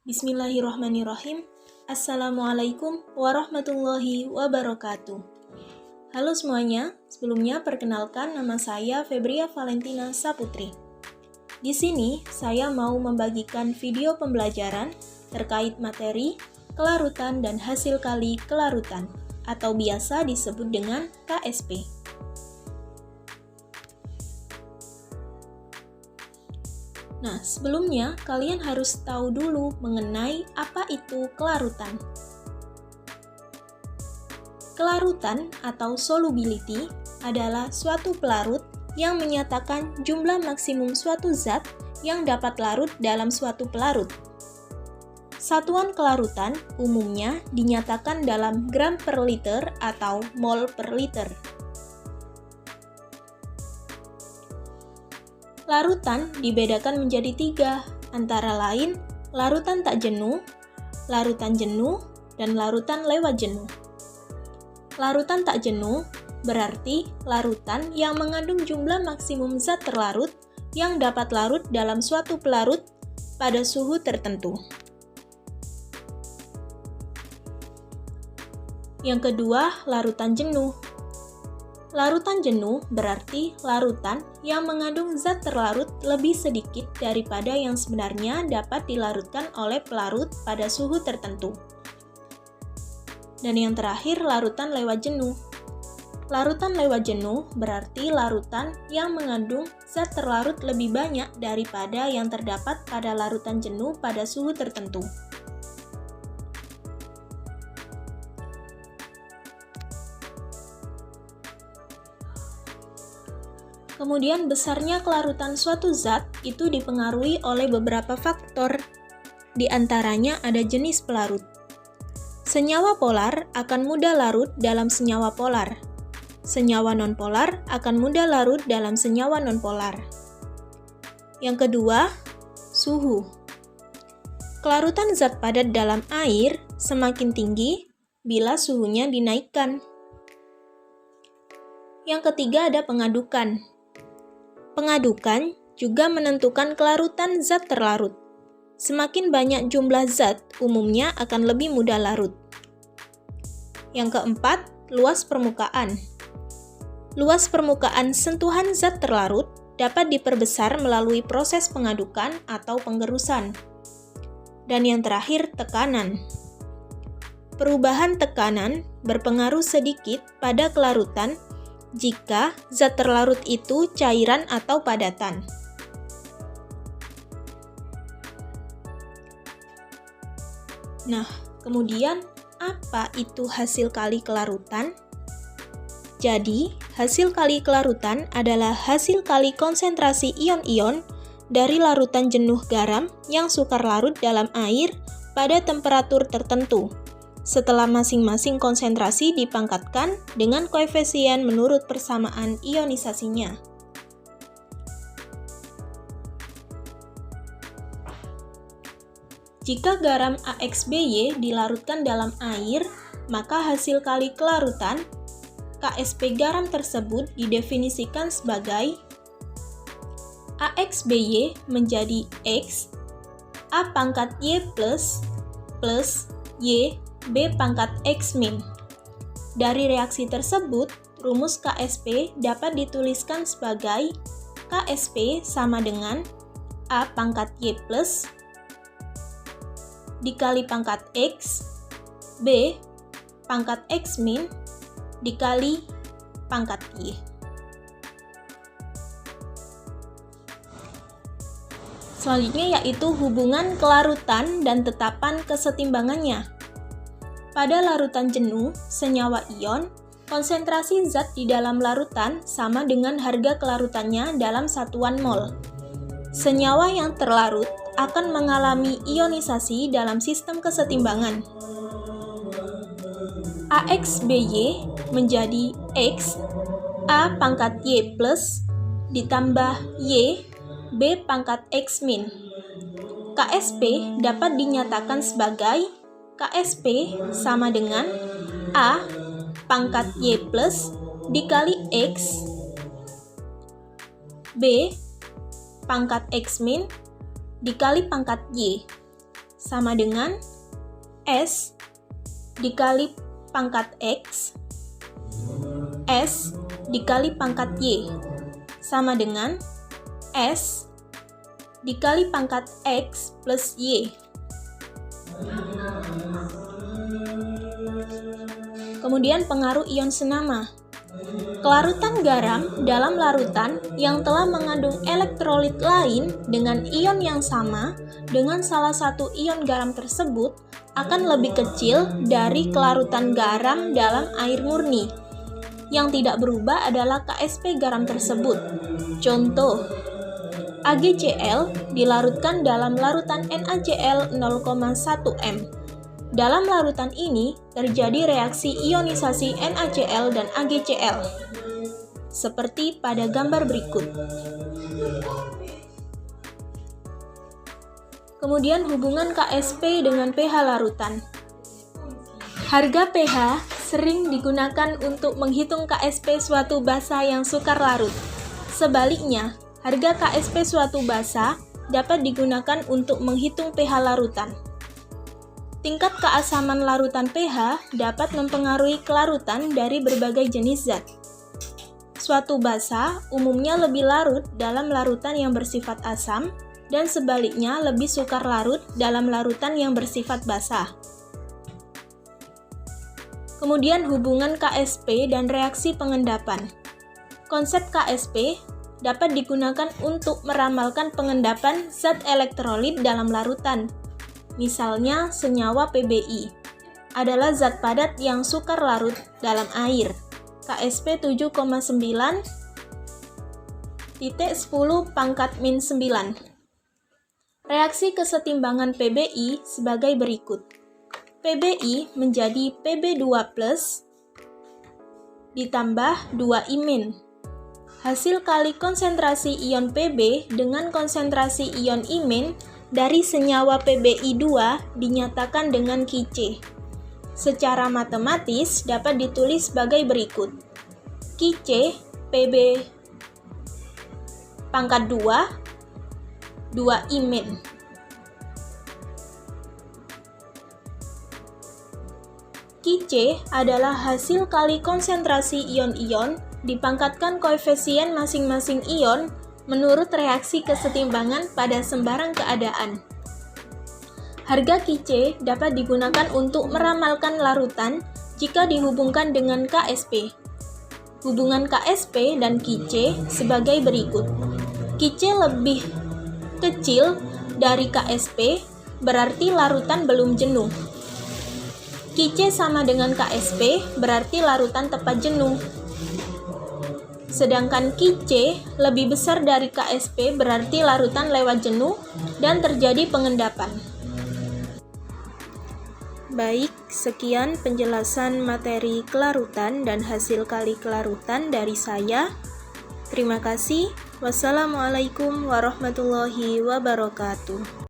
Bismillahirrahmanirrahim. Assalamualaikum warahmatullahi wabarakatuh. Halo semuanya, sebelumnya perkenalkan nama saya Febria Valentina Saputri. Di sini saya mau membagikan video pembelajaran terkait materi kelarutan dan hasil kali kelarutan atau biasa disebut dengan KSP. Nah, sebelumnya kalian harus tahu dulu mengenai apa itu kelarutan. Kelarutan atau solubility adalah suatu pelarut yang menyatakan jumlah maksimum suatu zat yang dapat larut dalam suatu pelarut. Satuan kelarutan umumnya dinyatakan dalam gram per liter atau mol per liter. Larutan dibedakan menjadi 3, antara lain larutan tak jenuh, larutan jenuh, dan larutan lewat jenuh. Larutan tak jenuh berarti larutan yang mengandung jumlah maksimum zat terlarut yang dapat larut dalam suatu pelarut pada suhu tertentu. Yang kedua, larutan jenuh. Larutan jenuh berarti larutan yang mengandung zat terlarut lebih sedikit daripada yang sebenarnya dapat dilarutkan oleh pelarut pada suhu tertentu. Dan yang terakhir, larutan lewat jenuh. Larutan lewat jenuh berarti larutan yang mengandung zat terlarut lebih banyak daripada yang terdapat pada larutan jenuh pada suhu tertentu. Kemudian besarnya kelarutan suatu zat itu dipengaruhi oleh beberapa faktor. Di antaranya ada jenis pelarut. Senyawa polar akan mudah larut dalam senyawa polar. Senyawa nonpolar akan mudah larut dalam senyawa nonpolar. Yang kedua, suhu. Kelarutan zat padat dalam air semakin tinggi bila suhunya dinaikkan. Yang ketiga ada pengadukan. Pengadukan juga menentukan kelarutan zat terlarut. Semakin banyak jumlah zat, umumnya akan lebih mudah larut. Yang keempat, luas permukaan. Luas permukaan sentuhan zat terlarut dapat diperbesar melalui proses pengadukan atau penggerusan. Dan yang terakhir, tekanan. Perubahan tekanan berpengaruh sedikit pada kelarutan jika zat terlarut itu cairan atau padatan. Nah, kemudian apa itu hasil kali kelarutan? Jadi, hasil kali kelarutan adalah hasil kali konsentrasi ion-ion dari larutan jenuh garam yang sukar larut dalam air pada temperatur tertentu, setelah masing-masing konsentrasi dipangkatkan dengan koefisien menurut persamaan ionisasinya. Jika garam AXBY dilarutkan dalam air, maka hasil kali kelarutan KSP garam tersebut didefinisikan sebagai AXBY menjadi X A pangkat Y plus Y B pangkat X min. Dari reaksi tersebut, rumus KSP dapat dituliskan sebagai KSP sama dengan A pangkat Y plus dikali pangkat X B pangkat X min dikali pangkat Y. Selanjutnya yaitu hubungan kelarutan dan tetapan kesetimbangannya. Pada larutan jenuh, senyawa ion, konsentrasi zat di dalam larutan sama dengan harga kelarutannya dalam satuan mol. Senyawa yang terlarut akan mengalami ionisasi dalam sistem kesetimbangan. AXBY menjadi X A pangkat Y plus ditambah Y B pangkat X min. KSP dapat dinyatakan sebagai KSP sama dengan A pangkat Y plus dikali X B pangkat X min dikali pangkat Y. sama dengan S dikali pangkat X, S dikali pangkat Y, sama dengan S dikali pangkat X plus Y. Kemudian pengaruh ion senama. Kelarutan garam dalam larutan yang telah mengandung elektrolit lain dengan ion yang sama dengan salah satu ion garam tersebut akan lebih kecil dari kelarutan garam dalam air murni. Yang tidak berubah adalah KSP garam tersebut. Contoh, AgCl dilarutkan dalam larutan NaCl 0,1 m. Dalam larutan ini terjadi reaksi ionisasi NaCl dan AgCl, seperti pada gambar berikut. Kemudian hubungan KSP dengan pH larutan. Harga pH sering digunakan untuk menghitung KSP suatu basa yang sukar larut. Sebaliknya, harga KSP suatu basa dapat digunakan untuk menghitung pH larutan. Tingkat keasaman larutan pH dapat mempengaruhi kelarutan dari berbagai jenis zat. Suatu basa umumnya lebih larut dalam larutan yang bersifat asam, dan sebaliknya lebih sukar larut dalam larutan yang bersifat basa. Kemudian hubungan KSP dan reaksi pengendapan. Konsep KSP dapat digunakan untuk meramalkan pengendapan zat elektrolit dalam larutan. Misalnya, senyawa PBI adalah zat padat yang sukar larut dalam air, KSP 7,9 (10⁻⁹). Reaksi kesetimbangan PBI sebagai berikut. PBI menjadi Pb2+ ditambah 2-imin. Hasil kali konsentrasi ion Pb dengan konsentrasi ion imin dari senyawa PBI2 dinyatakan dengan Qc. Secara matematis dapat ditulis sebagai berikut. Qc Pb pangkat 2, 2-imin. Qc adalah hasil kali konsentrasi ion-ion dipangkatkan koefisien masing-masing ion menurut reaksi kesetimbangan pada sembarang keadaan. Harga Qc dapat digunakan untuk meramalkan larutan jika dihubungkan dengan KSP. Hubungan KSP dan Qc sebagai berikut. Qc lebih kecil dari KSP, berarti larutan belum jenuh. Qc sama dengan KSP, berarti larutan tepat jenuh. Sedangkan Qc lebih besar dari KSP, berarti larutan lewat jenuh dan terjadi pengendapan. Baik, sekian penjelasan materi kelarutan dan hasil kali kelarutan dari saya. Terima kasih. Wassalamualaikum warahmatullahi wabarakatuh.